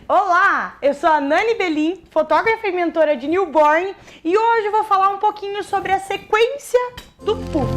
Olá, eu sou a Nani Belin, fotógrafa e mentora de newborn, e hoje eu vou falar um pouquinho sobre a sequência do puff.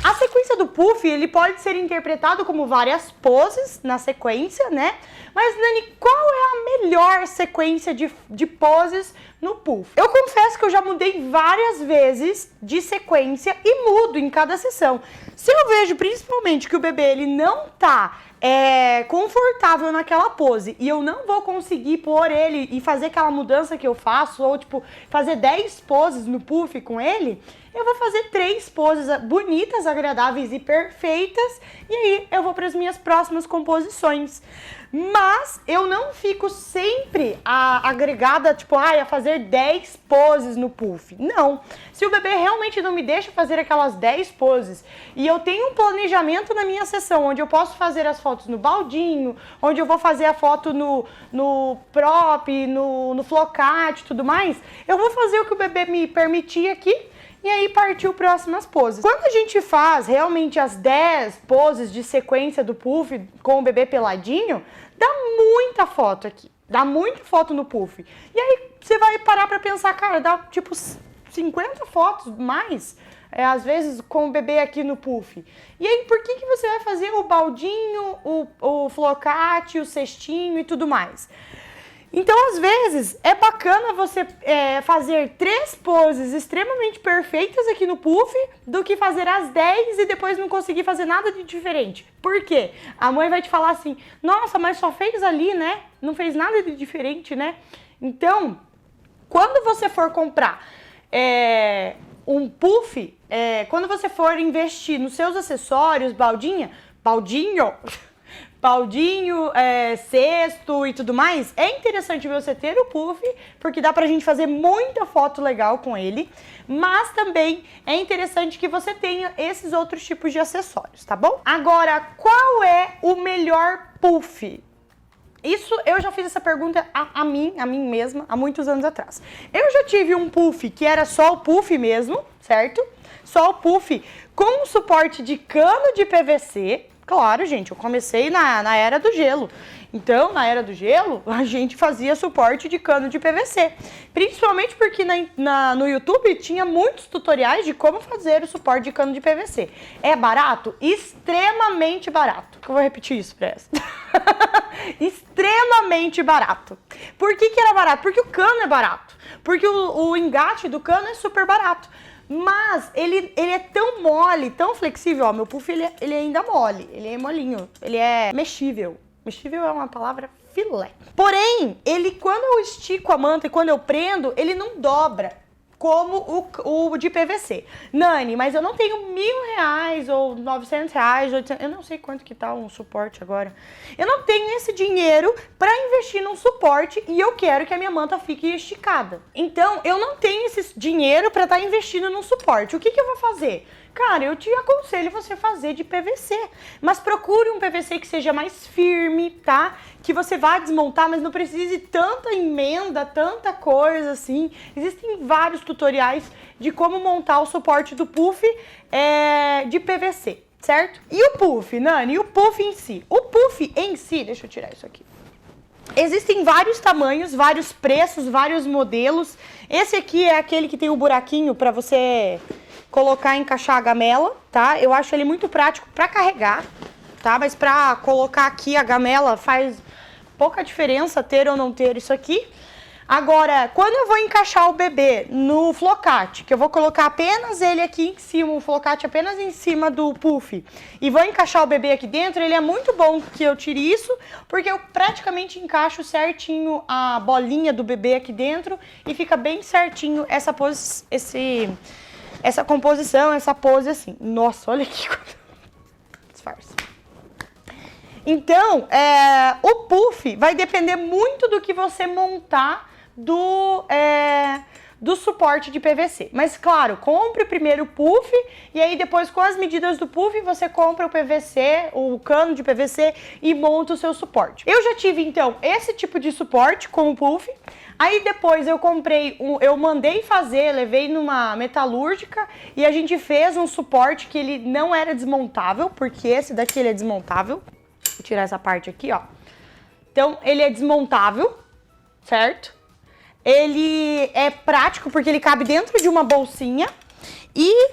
A sequência do puff, ele pode ser interpretado como várias poses na sequência, né? Mas, Nani, qual é a melhor sequência de poses no puff? Eu confesso que eu já mudei várias vezes de sequência e mudo em cada sessão. Se eu vejo principalmente que o bebê ele não tá confortável naquela pose e eu não vou conseguir pôr ele e fazer aquela mudança que eu faço, ou tipo, fazer 10 poses no puff com ele, eu vou fazer 3 poses bonitas, agradáveis e perfeitas, e aí eu vou para as minhas próximas composições. Mas eu não fico sempre agregada, tipo, a fazer 10 poses no puff. Não. Se o bebê realmente não me deixa fazer aquelas 10 poses e eu tenho um planejamento na minha sessão, onde eu posso fazer as fotos no baldinho, onde eu vou fazer a foto no prop, no flocate e tudo mais, eu vou fazer o que o bebê me permitir aqui. E aí partiu próximas poses. Quando a gente faz realmente as 10 poses de sequência do puff com o bebê peladinho, dá muita foto aqui. Dá muita foto no puff. E aí você vai parar pra pensar, cara, dá tipo 50 fotos mais, às vezes com o bebê aqui no puff. E aí por que você vai fazer o baldinho, o flocate, o cestinho e tudo mais? Então, às vezes, é bacana você fazer 3 poses extremamente perfeitas aqui no puff do que fazer as 10 e depois não conseguir fazer nada de diferente. Por quê? A mãe vai te falar assim, nossa, mas só fez ali, né? Não fez nada de diferente, né? Então, quando você for comprar um puff, quando você for investir nos seus acessórios, baldinho, cesto e tudo mais, é interessante você ter o puff, porque dá pra gente fazer muita foto legal com ele, mas também é interessante que você tenha esses outros tipos de acessórios, tá bom? Agora, qual é o melhor puff? Isso, eu já fiz essa pergunta a mim mesma, há muitos anos atrás. Eu já tive um puff que era só o puff mesmo, certo? Só o puff com um suporte de cano de PVC. Claro, gente, eu comecei na era do gelo. Então, na era do gelo, a gente fazia suporte de cano de PVC. Principalmente porque no YouTube tinha muitos tutoriais de como fazer o suporte de cano de PVC. É barato? Extremamente barato. Eu vou repetir isso pra essa. Extremamente barato. Por que era barato? Porque o cano é barato. Porque o engate do cano é super barato. Mas ele é tão mole, tão flexível, ó, meu puff ele é ainda mole, ele é molinho, ele é mexível. Mexível é uma palavra filé. Porém, ele quando eu estico a manta e quando eu prendo, ele não dobra como o de PVC. Nani, mas eu não tenho R$1.000 ou R$900, 800, eu não sei quanto que tá um suporte agora. Eu não tenho esse dinheiro para investir num suporte e eu quero que a minha manta fique esticada. Então, eu não tenho esse dinheiro para estar investindo num suporte. O que eu vou fazer? Cara, eu te aconselho você fazer de PVC, mas procure um PVC que seja mais firme, tá? Que você vá desmontar, mas não precise tanta emenda, tanta coisa assim. Existem vários tutoriais de como montar o suporte do puff de PVC, certo? E o puff, Nani? E o puff em si? O puff em si, deixa eu tirar isso aqui. Existem vários tamanhos, vários preços, vários modelos. Esse aqui é aquele que tem um buraquinho para você colocar e encaixar a gamela, tá? Eu acho ele muito prático para carregar, tá? Mas para colocar aqui a gamela faz pouca diferença ter ou não ter isso aqui. Agora, quando eu vou encaixar o bebê no flocate, que eu vou colocar apenas ele aqui em cima, o flocate apenas em cima do puff, e vou encaixar o bebê aqui dentro, ele é muito bom que eu tire isso, porque eu praticamente encaixo certinho a bolinha do bebê aqui dentro e fica bem certinho essa composição, essa pose assim. Nossa, olha aqui. Disfarce. Então, o puff vai depender muito do que você montar do do suporte de PVC. Mas claro, compre primeiro o puff e aí depois com as medidas do puff você compra o PVC, o cano de PVC e monta o seu suporte. Eu já tive então esse tipo de suporte com o puff. Aí depois eu comprei, eu mandei fazer, levei numa metalúrgica e a gente fez um suporte que ele não era desmontável, porque esse daqui ele é desmontável. Vou tirar essa parte aqui, ó. Então ele é desmontável, certo? Ele é prático porque ele cabe dentro de uma bolsinha e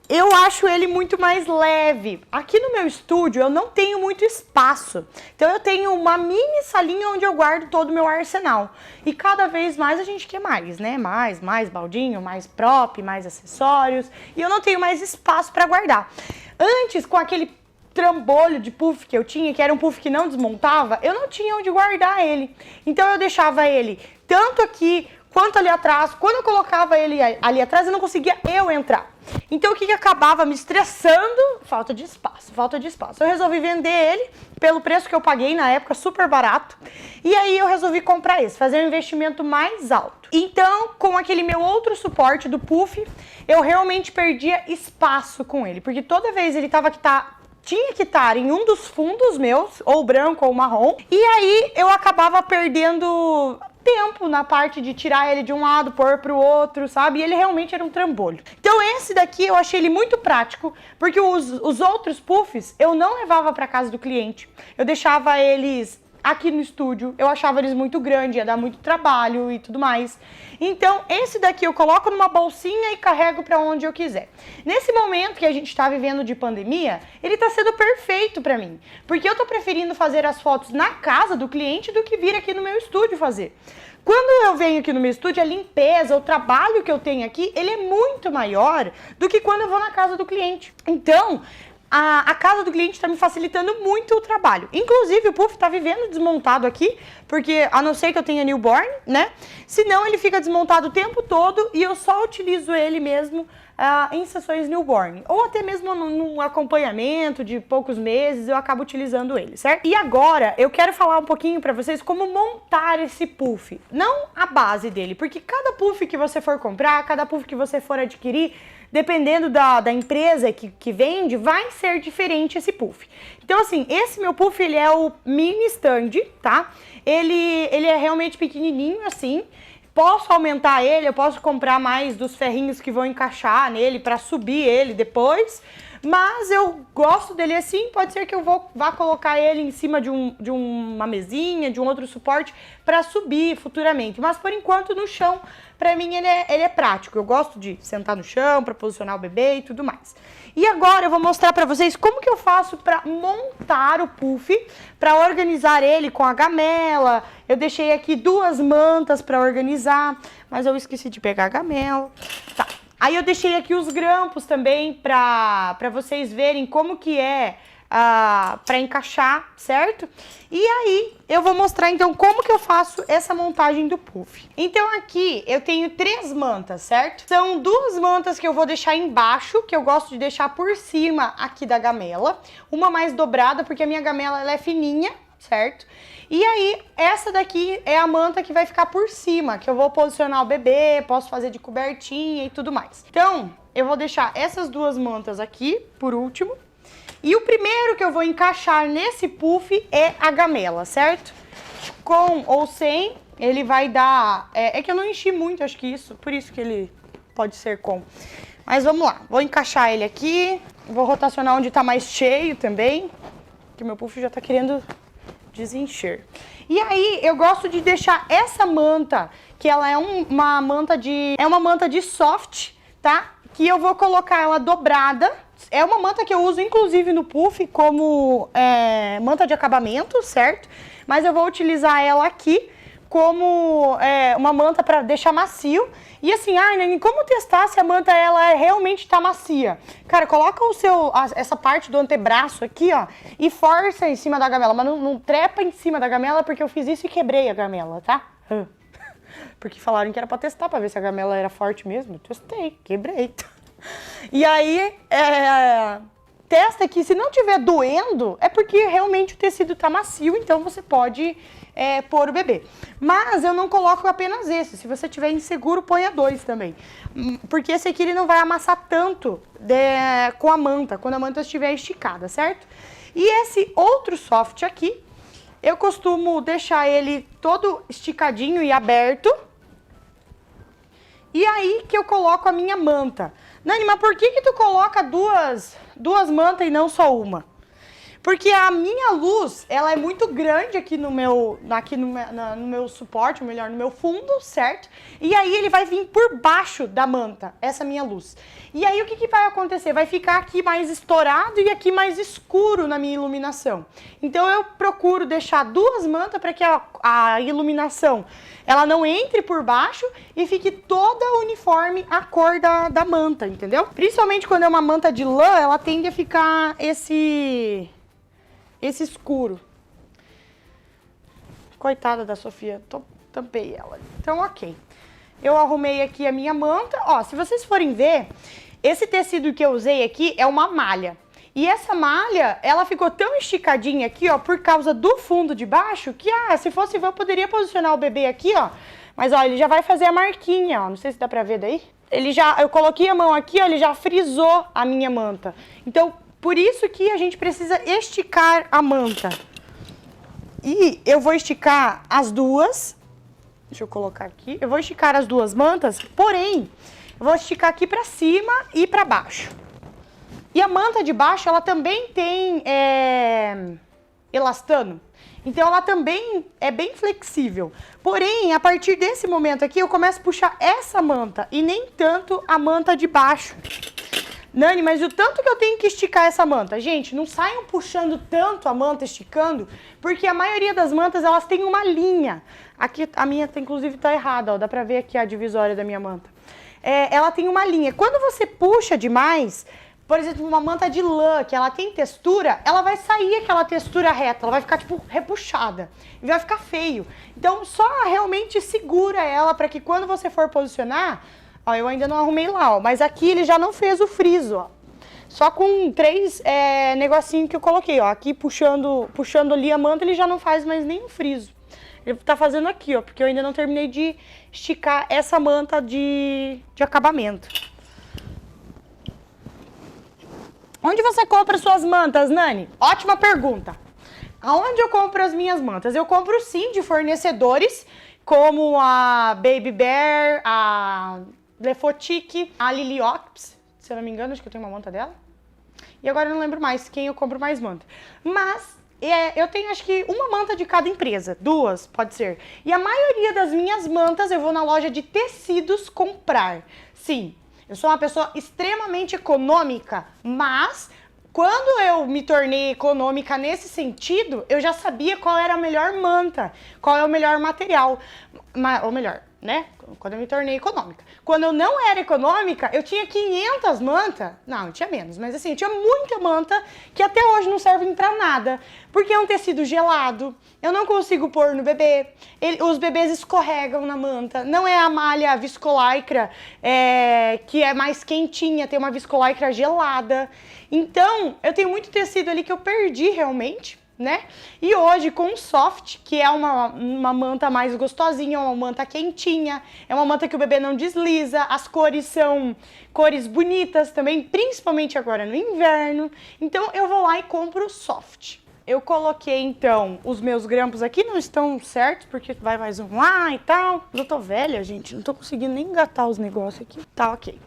eu acho ele muito mais leve. Aqui no meu estúdio eu não tenho muito espaço. Então eu tenho uma mini salinha onde eu guardo todo o meu arsenal. E cada vez mais a gente quer mais, né? Mais baldinho, mais prop, mais acessórios. E eu não tenho mais espaço para guardar. Antes, com aquele trambolho de puff que eu tinha, que era um puff que não desmontava, eu não tinha onde guardar ele. Então eu deixava ele tanto aqui quanto ali atrás. Quando eu colocava ele ali atrás, eu não conseguia entrar. Então o que acabava me estressando? Falta de espaço. Eu resolvi vender ele pelo preço que eu paguei na época, super barato. E aí eu resolvi comprar esse, fazer um investimento mais alto. Então, com aquele meu outro suporte do puff, eu realmente perdia espaço com ele, porque toda vez ele tinha que estar em um dos fundos meus, ou branco ou marrom, e aí eu acabava perdendo tempo na parte de tirar ele de um lado, pôr pro outro, sabe? E ele realmente era um trambolho. Então esse daqui eu achei ele muito prático, porque os outros puffs eu não levava para casa do cliente. Eu deixava eles aqui no estúdio, eu achava eles muito grandes, ia dar muito trabalho e tudo mais. Então, esse daqui eu coloco numa bolsinha e carrego para onde eu quiser. Nesse momento que a gente está vivendo de pandemia, ele está sendo perfeito para mim, porque eu tô preferindo fazer as fotos na casa do cliente do que vir aqui no meu estúdio fazer. Quando eu venho aqui no meu estúdio, a limpeza, o trabalho que eu tenho aqui, ele é muito maior do que quando eu vou na casa do cliente. Então, a casa do cliente está me facilitando muito o trabalho. Inclusive, o puff está vivendo desmontado aqui, porque a não ser que eu tenha newborn, né? Senão ele fica desmontado o tempo todo e eu só utilizo ele mesmo em sessões newborn. Ou até mesmo num acompanhamento de poucos meses, eu acabo utilizando ele, certo? E agora, eu quero falar um pouquinho para vocês como montar esse puff. Não a base dele, porque cada puff que você for comprar, cada puff que você for adquirir, dependendo da empresa que vende, vai ser diferente esse puff. Então, assim, esse meu puff, ele é o mini stand, tá? Ele é realmente pequenininho, assim. Posso aumentar ele, eu posso comprar mais dos ferrinhos que vão encaixar nele para subir ele depois. Mas eu gosto dele assim, pode ser que eu vá colocar ele em cima de uma mesinha, de um outro suporte para subir futuramente. Mas por enquanto no chão, para mim ele é prático. Eu gosto de sentar no chão para posicionar o bebê e tudo mais. E agora eu vou mostrar para vocês como que eu faço para montar o puff, para organizar ele com a gamela. Eu deixei aqui 2 mantas para organizar, mas eu esqueci de pegar a gamela. Tá. Aí eu deixei aqui os grampos também para vocês verem como que é para encaixar, certo? E aí eu vou mostrar então como que eu faço essa montagem do puff. Então aqui eu tenho 3 mantas, certo? São 2 mantas que eu vou deixar embaixo, que eu gosto de deixar por cima aqui da gamela. Uma mais dobrada, porque a minha gamela ela é fininha, certo? E aí, essa daqui é a manta que vai ficar por cima, que eu vou posicionar o bebê, posso fazer de cobertinha e tudo mais. Então, eu vou deixar essas 2 mantas aqui, por último. E o primeiro que eu vou encaixar nesse puff é a gamela, certo? Com ou sem, ele vai dar... É que eu não enchi muito, acho que isso, por isso que ele pode ser com. Mas vamos lá, vou encaixar ele aqui, vou rotacionar onde tá mais cheio também, que o meu puff já tá querendo desencher. E aí, eu gosto de deixar essa manta, que ela é uma manta de soft, tá? Que eu vou colocar ela dobrada. É uma manta que eu uso, inclusive, no puff como manta de acabamento, certo? Mas eu vou utilizar ela aqui como uma manta para deixar macio. E assim, Nani, como testar se a manta ela realmente tá macia? Cara, coloca essa parte do antebraço aqui, ó, e força em cima da gamela, mas não trepa em cima da gamela, porque eu fiz isso e quebrei a gamela, tá? Porque falaram que era pra testar, pra ver se a gamela era forte mesmo. Eu testei, quebrei. E aí, testa que se não tiver doendo, é porque realmente o tecido tá macio, então você pode pôr o bebê. Mas eu não coloco apenas esse. Se você tiver inseguro, ponha 2 também. Porque esse aqui ele não vai amassar tanto com a manta, quando a manta estiver esticada, certo? E esse outro soft aqui, eu costumo deixar ele todo esticadinho e aberto. E aí que eu coloco a minha manta. Nani, mas por que tu coloca duas mantas e não só uma? Porque a minha luz, ela é muito grande aqui no meu suporte, ou melhor, no meu fundo, certo? E aí ele vai vir por baixo da manta, essa minha luz. E aí o que vai acontecer? Vai ficar aqui mais estourado e aqui mais escuro na minha iluminação. Então eu procuro deixar 2 mantas para que a iluminação ela não entre por baixo e fique toda uniforme a cor da manta, entendeu? Principalmente quando é uma manta de lã, ela tende a ficar esse escuro. Coitada da Sofia, tampei ela. Então, ok. Eu arrumei aqui a minha manta. Ó, se vocês forem ver, esse tecido que eu usei aqui é uma malha. E essa malha, ela ficou tão esticadinha aqui, ó, por causa do fundo de baixo, que, se fosse eu poderia posicionar o bebê aqui, ó. Mas, ó, ele já vai fazer a marquinha, ó. Não sei se dá pra ver daí. Eu coloquei a mão aqui, ó, ele já frisou a minha manta. Então, por isso que a gente precisa esticar a manta. E eu vou esticar as duas. Deixa eu colocar aqui. Eu vou esticar as 2 mantas, porém, eu vou esticar aqui pra cima e pra baixo. E a manta de baixo, ela também tem elastano. Então, ela também é bem flexível. Porém, a partir desse momento aqui, eu começo a puxar essa manta e nem tanto a manta de baixo. Nani, mas o tanto que eu tenho que esticar essa manta? Gente, não saiam puxando tanto a manta, esticando, porque a maioria das mantas, elas têm uma linha. Aqui, a minha, inclusive, tá errada, ó, dá pra ver aqui a divisória da minha manta. Ela tem uma linha. Quando você puxa demais, por exemplo, uma manta de lã, que ela tem textura, ela vai sair aquela textura reta, ela vai ficar, tipo, repuxada. E vai ficar feio. Então, só realmente segura ela para que quando você for posicionar... Ó, eu ainda não arrumei lá, ó, mas aqui ele já não fez o friso, ó. Só com 3 negocinhos que eu coloquei, ó. Aqui puxando ali a manta, ele já não faz mais nenhum friso. Ele tá fazendo aqui, ó, porque eu ainda não terminei de esticar essa manta de acabamento. Onde você compra suas mantas, Nani? Ótima pergunta. Aonde eu compro as minhas mantas? Eu compro sim de fornecedores, como a Baby Bear, a Lefotique, a Liliops, se eu não me engano, acho que eu tenho uma manta dela. E agora eu não lembro mais quem eu compro mais manta. Mas eu tenho acho que uma manta de cada empresa, 2 pode ser. E a maioria das minhas mantas eu vou na loja de tecidos comprar. Sim, eu sou uma pessoa extremamente econômica, mas quando eu me tornei econômica nesse sentido, eu já sabia qual era a melhor manta, qual é o melhor material, ou melhor, né? Quando eu me tornei econômica. Quando eu não era econômica, eu tinha 500 mantas. Não, eu tinha menos, mas assim, eu tinha muita manta que até hoje não servem pra nada. Porque é um tecido gelado, eu não consigo pôr no bebê, os bebês escorregam na manta. Não é a malha viscolaicra, que é mais quentinha, tem uma viscolaicra gelada. Então, eu tenho muito tecido ali que eu perdi realmente, né? E hoje com o soft, que é uma manta mais gostosinha, uma manta quentinha, é uma manta que o bebê não desliza, as cores são cores bonitas também, principalmente agora no inverno. Então eu vou lá e compro o soft. Eu coloquei então os meus grampos aqui, não estão certos, porque vai mais um lá e tal. Eu tô velha, gente, não tô conseguindo nem engatar os negócios aqui. Tá, ok.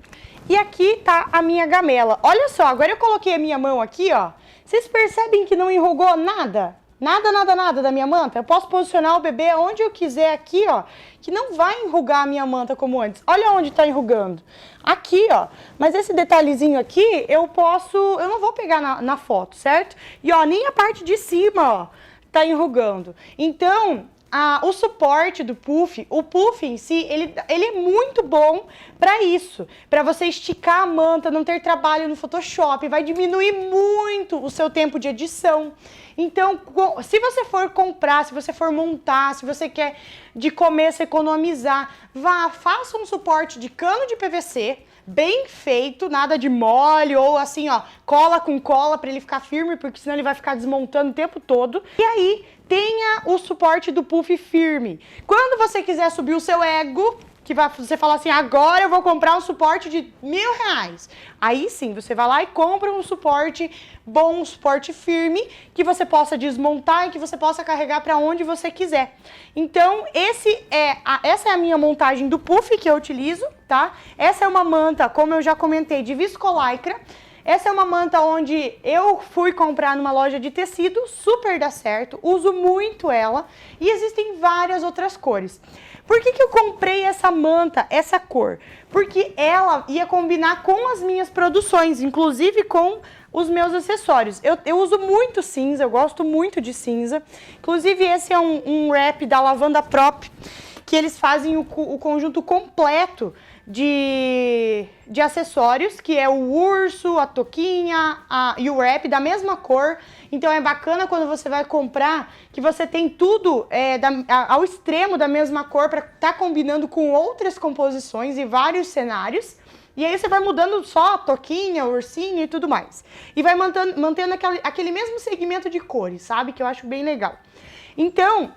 E aqui tá a minha gamela. Olha só, agora eu coloquei a minha mão aqui, ó. Vocês percebem que não enrugou nada? Nada da minha manta? Eu posso posicionar o bebê onde eu quiser aqui, ó, que não vai enrugar a minha manta como antes. Olha onde tá enrugando. Aqui, ó. Mas esse detalhezinho aqui, eu não vou pegar na foto, certo? E, ó, nem a parte de cima, ó, tá enrugando. Então, o suporte do puff, o puff em si, ele é muito bom para isso, para você esticar a manta, não ter trabalho no Photoshop, vai diminuir muito o seu tempo de edição. Então, se você for comprar, se você for montar, se você quer de começo economizar, faça um suporte de cano de PVC, bem feito, nada de mole ou assim, ó, cola com cola para ele ficar firme, porque senão ele vai ficar desmontando o tempo todo. E aí, tenha o suporte do puff firme. Quando você quiser subir o seu ego, que você fala assim, agora eu vou comprar um suporte de R$1.000. Aí sim, você vai lá e compra um suporte bom, um suporte firme, que você possa desmontar e que você possa carregar para onde você quiser. Então, essa é a minha montagem do puff que eu utilizo, tá? Essa é uma manta, como eu já comentei, de viscolaicra. Essa é uma manta onde eu fui comprar numa loja de tecido, super dá certo, uso muito ela e existem várias outras cores. Por que eu comprei essa manta, essa cor? Porque ela ia combinar com as minhas produções, inclusive com os meus acessórios. Eu uso muito cinza, eu gosto muito de cinza. Inclusive esse é um wrap da Lavanda Prop, que eles fazem o conjunto completo de acessórios, que é o urso, a touquinha e o wrap da mesma cor. Então é bacana quando você vai comprar que você tem tudo ao extremo da mesma cor para estar combinando com outras composições e vários cenários. E aí você vai mudando só a touquinha, o ursinho e tudo mais. E vai mantendo aquele mesmo segmento de cores, sabe? Que eu acho bem legal. Então,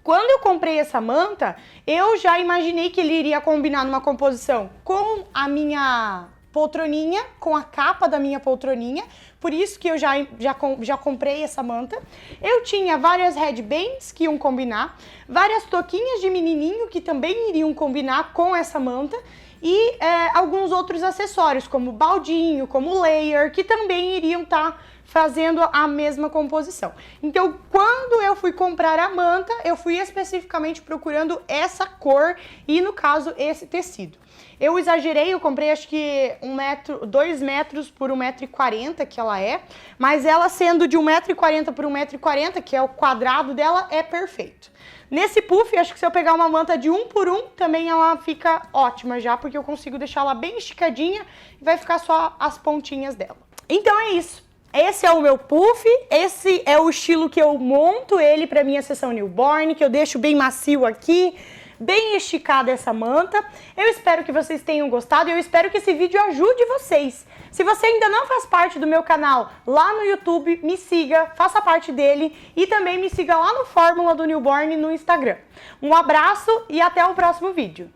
quando eu comprei essa manta, eu já imaginei que ele iria combinar numa composição com a minha poltroninha, com a capa da minha poltroninha, por isso que eu já comprei essa manta. Eu tinha várias headbands que iam combinar, várias touquinhas de menininho que também iriam combinar com essa manta e alguns outros acessórios, como baldinho, como layer, que também iriam estar fazendo a mesma composição. Então, quando eu fui comprar a manta, eu fui especificamente procurando essa cor e, no caso, esse tecido. Eu exagerei, eu comprei acho que 2 metros por 1,40 m que ela é, mas ela sendo de 1,40 m por 1,40 m, que é o quadrado dela, é perfeito. Nesse puff, acho que se eu pegar uma manta de 1 por 1, também ela fica ótima já, porque eu consigo deixar ela bem esticadinha e vai ficar só as pontinhas dela. Então é isso. Esse é o meu puff, esse é o estilo que eu monto ele para minha sessão newborn, que eu deixo bem macio aqui, bem esticada essa manta. Eu espero que vocês tenham gostado e eu espero que esse vídeo ajude vocês. Se você ainda não faz parte do meu canal lá no YouTube, me siga, faça parte dele e também me siga lá no Fórmula do Newborn no Instagram. Um abraço e até o próximo vídeo.